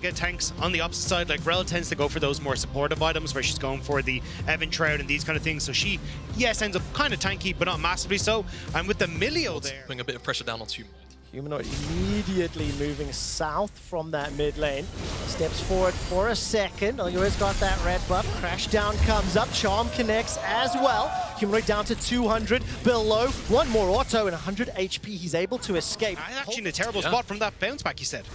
mega tanks on the opposite side. Like, Rel tends to go for those more supportive items where she's going for the Evan Trout and these kind of things. So she, yes, ends up kind of tanky, but not massively so. And with the Milio there, putting a bit of pressure down on Humanoid. Humanoid immediately moving south from that mid lane. Steps forward for a second. Elyoya's got that red buff. Crash down comes up. Charm connects as well. Humanoid down to 200 below. One more auto and 100 HP. He's able to escape. actually in a terrible spot from that bounce back, you said.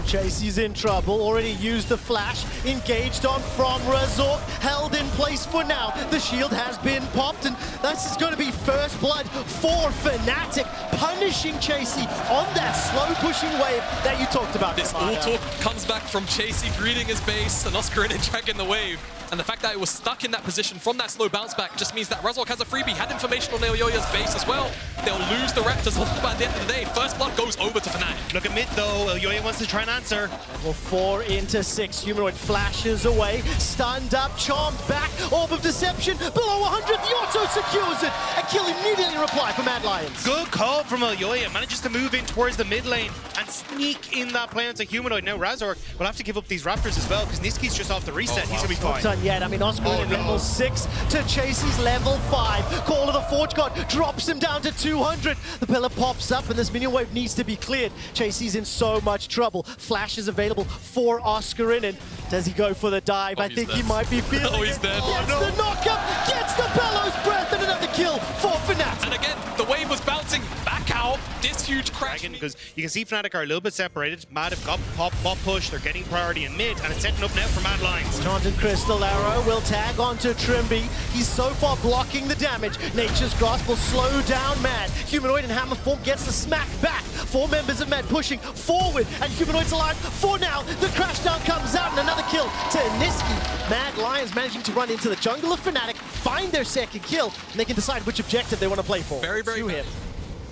Chasy's in trouble. Already used the flash. Engaged on from Razork. Held in place for now. The shield has been popped, and this is going to be first blood for Fnatic, punishing Chasy on that slow pushing wave that you talked about. This auto comes back from Chasy greeting his base and Oscarinin dragging the wave. And the fact that it was stuck in that position from that slow bounce back just means that Razork has a freebie, had information on Elyoya's base as well. They'll lose the Raptors by the end of the day. First blood goes over to Fnatic. Look at mid though, Elyoya wants to try and answer. Level 4 into 6, Humanoid flashes away, stunned up, charmed back, Orb of Deception, below 100, the auto secures it. A kill immediately reply from Mad Lions. Good call from Elyoya, manages to move in towards the mid lane and sneak in that play onto Humanoid. Now Razork will have to give up these Raptors as well because Nisqy's just off the reset. He's going to be fine. Not done yet. I mean, Oscarinin level 6 to Chasy's level 5. Call of the Forge God drops him down to 200. The pillar pops up and this minion wave needs to be cleared. Chasy's in so much trouble. Flash is available for Oscarinin. Does he go for the dive? I think he might be feeling Oh, he's it. dead. Gets the knockup, gets the Bellows Breath, and another kill for Fnatic. And again, the wave was bouncing back out. This huge crash. Because you can see Fnatic are a little bit separated. Mad have got pop push. They're getting priority in mid, and it's setting up now for Mad Lions. Taunted Crystal Arrow will tag onto Trymby. He's so far blocking the damage. Nature's Grasp will slow down Mad. Humanoid and Hammerform gets the smack back. 4 members of Mad pushing forward, and Humanoid's alive for now. The crash down comes out, and another kill to Nisqy. Mad Lions managing to run into the jungle of Fnatic, find their second kill, and they can decide which objective they want to play for. Very him.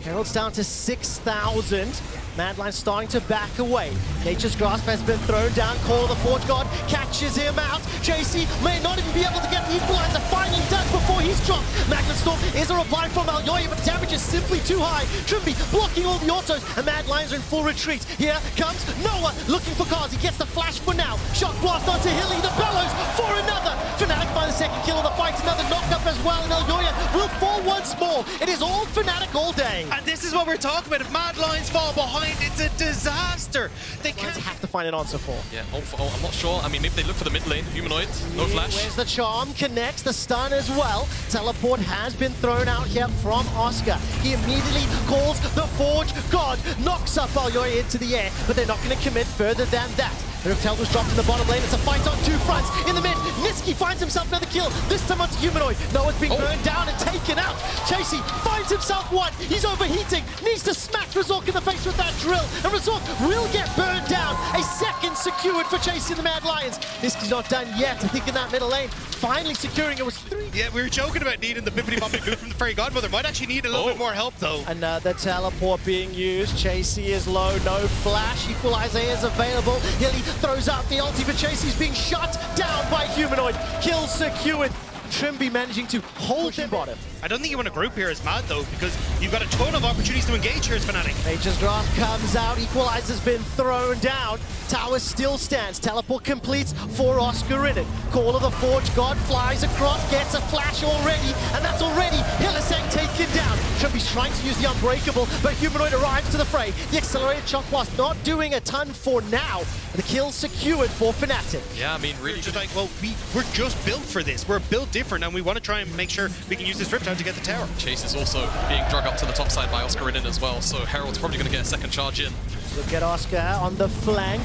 Herald's down to 6,000. Mad Lions starting to back away. Nature's Grasp has been thrown down. Call of the Forge God catches him out. Chasy may not even be able to get the equalizer. Finally does before he's dropped. Magnet Storm is a reply from Elyoya, but the damage is simply too high. Trymby blocking all the autos, and Mad Lions are in full retreat. Here comes Noah looking for Carzzy. Gets the flash for now. Shock blast onto Hilly. The Bellows for another. Fnatic find the second kill of the fight. Another knockup as well, and Elyoya will fall once more. It is all Fnatic all day. And this is what we're talking about. If Mad Lions fall behind, it's a disaster. They can't have to find an answer for. Yeah, I'm not sure. I mean, maybe they look for the mid lane. Humanoid, no flash. Where's the charm? Connects the stun as well. Teleport has been thrown out here from Oscar. He immediately calls the Forge God. Knocks up Elyoya into the air, but they're not going to commit further than that. The Riftel was dropped in the bottom lane. It's a fight on 2 fronts. In the mid, Nisqy finds himself another kill. This time onto Humanoid. Noah's being burned down and taken out. Chasy finds himself one. He's overheating. Needs to smack Razork in the face with that drill. And Razork will get burned down. A second secured for Chasy and the Mad Lions. Nisqy's not done yet. I think in that middle lane, finally securing it was 3. Yeah, we were joking about needing the bippity boppity boo from the Fairy Godmother. Might actually need a little bit more help though. Another teleport being used. Chasy is low, no flash. Equalizer is available. Hilly throws out the ulti, but Chasy's being shot down by Humanoid. Kill secured. Trymby managing to hold the bottom. I don't think you want to group here as Mad though, because you've got a ton of opportunities to engage here as Fnatic. Nature's Grasp comes out, Equalizer's been thrown down. Tower still stands, teleport completes for Oscarinin. Call of the Forge God flies across, gets a flash already, and that's already Hylissang taken down. Trymby's trying to use the Unbreakable, but Humanoid arrives to the fray. The accelerated shock blast not doing a ton for now. The kill secured for Fnatic. Yeah, I mean, really just like, well, we're just built for this. We're built different, and we want to try and make sure we can use this Riptide to get the tower. Chase is also being drug up to the top side by Oscarinin as well, so Herald's probably going to get a second charge in. Look at Oscar on the flank.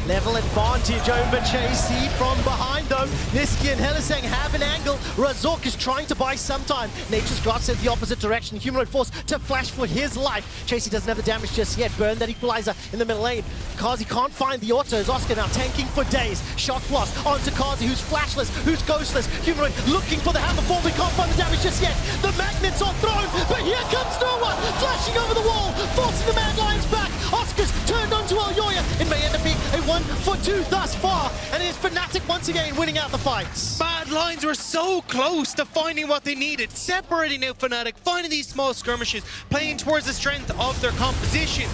Level advantage over Chasy from behind though. Nisqy and Hylissang have an angle. Razork is trying to buy some time. Nature's Grasp said the opposite direction. Humanoid forced to flash for his life. Chasy doesn't have the damage just yet. Burn that equalizer in the middle lane. Carzzy can't find the autos. Oscar now tanking for days. Shock blast onto Carzzy, who's flashless, who's ghostless. Humanoid looking for the hammer fall. We can't find the damage just yet. The magnets are thrown, but here comes Noah, flashing over the wall, forcing the Mad Lions back. Oscar's turned onto Elyoya. It may end up being a 1-for-2 thus far, and it is Fnatic once again winning out the fights. Mad Lions were so close to finding what they needed, separating out Fnatic, finding these small skirmishes, playing towards the strength of their composition.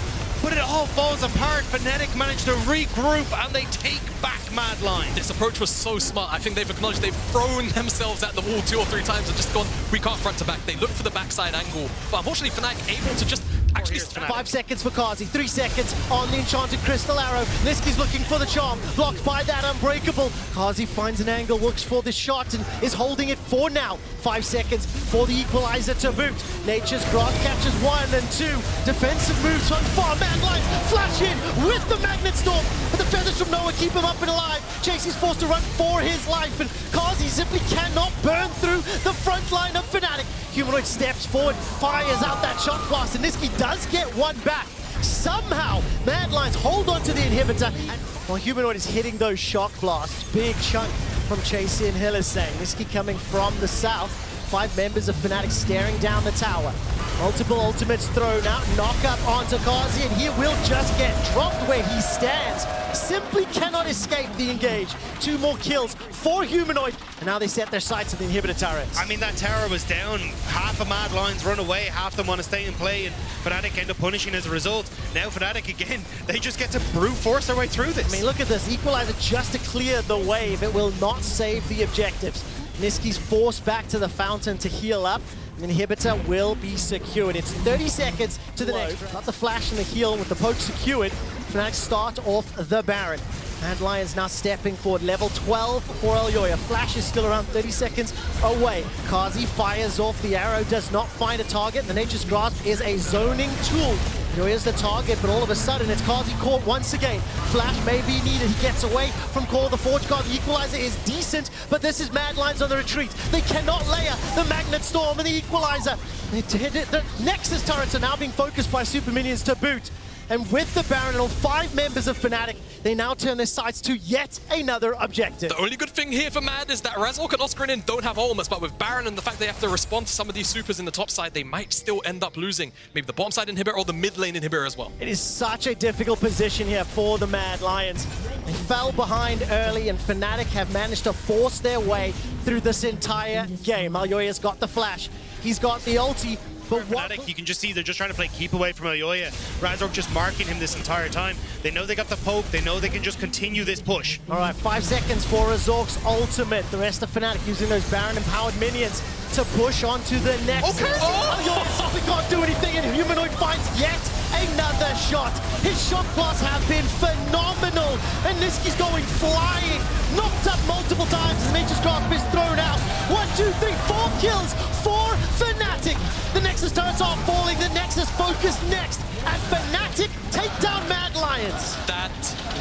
but it all falls apart. Fnatic managed to regroup and they take back Mad Lions. This approach was so smart. I think they've acknowledged they've thrown themselves at the wall 2 or 3 times and just gone, we can't front to back. They look for the backside angle, but unfortunately Fnatic able to just actually... 5 seconds for Carzzy, 3 seconds on the enchanted crystal arrow. Nisqy's looking for the charm, blocked by that unbreakable. Carzzy finds an angle, looks for the shot and is holding it for now. 5 seconds for the equalizer to boot. Nature's Grasp catches 1 and 2. Defensive moves on far. Mad Lions flash in with the Magnet Storm, but the feathers from nowhere keep him up and alive. Chasy's forced to run for his life, and Carzzy simply cannot burn through the front line of Fnatic. Humanoid steps forward, fires out that shot blast, and Nisqy does get one back. Somehow, Mad Lions hold on to the inhibitor, and while Humanoid is hitting those shock blasts, big chunk from Chasy and Hylissang. Nisqy coming from the south. 5 members of Fnatic staring down the tower. Multiple ultimates thrown out, knock up onto Carzzy, and he will just get dropped where he stands. Simply cannot escape the engage. 2 more kills for Humanoid, and now they set their sights on the inhibitor turrets. I mean, that tower was down. Half of Mad Lions run away, half of them want to stay and play, and Fnatic end up punishing as a result. Now Fnatic again, they just get to brute force their way through this. I mean, look at this. Equalizer just to clear the wave. It will not save the objectives. Nisqy's forced back to the fountain to heal up. The inhibitor will be secured. It's 30 seconds to the next. Got the flash and the heal with the poke secured. Fnatic start off the Baron. Mad Lions now stepping forward. Level 12 for Elyoya. Flash is still around 30 seconds away. Carzzy fires off. The arrow does not find a target. The Nature's Grasp is a zoning tool. Elyoya's the target, but all of a sudden it's Carzzy caught once again. Flash may be needed. He gets away from Call of the Forge Guard. The equalizer is decent, but this is Mad Lions on the retreat. They cannot layer the Magnet Storm and the equalizer. The Nexus turrets are now being focused by super minions to boot. And with the Baron and all 5 members of Fnatic, they now turn their sights to yet another objective. The only good thing here for Mad is that Razork and Oscarinin don't have ultimates, but with Baron and the fact they have to respond to some of these supers in the top side, they might still end up losing maybe the bottom side inhibitor or the mid lane inhibitor as well. It is such a difficult position here for the Mad Lions. They fell behind early, and Fnatic have managed to force their way through this entire game. Elyoya's got the flash. He's got the ulti. But Fnatic, you can just see they're just trying to play keep away from Elyoya. Razork just marking him this entire time. They know they got the poke. They know they can just continue this push. All right, 5 seconds for Razork's ultimate. The rest of Fnatic using those Baron-empowered minions to push onto the next. Okay. Elyoya simply can't do anything, and Humanoid finds yet another shot. His shot blasts have been phenomenal, and Nisqy's going flying. Knocked up multiple times as Nature's Grasp is thrown out. 1, 2, 3, 4 kills for Fnatic. The Nexus turrets are falling. The Nexus focus next, and Fnatic take down Mad Lions. That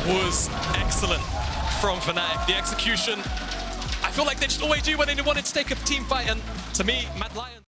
was excellent from Fnatic. The execution, I feel like they just always do when they wanted to take a team fight, and to me, Mad Lions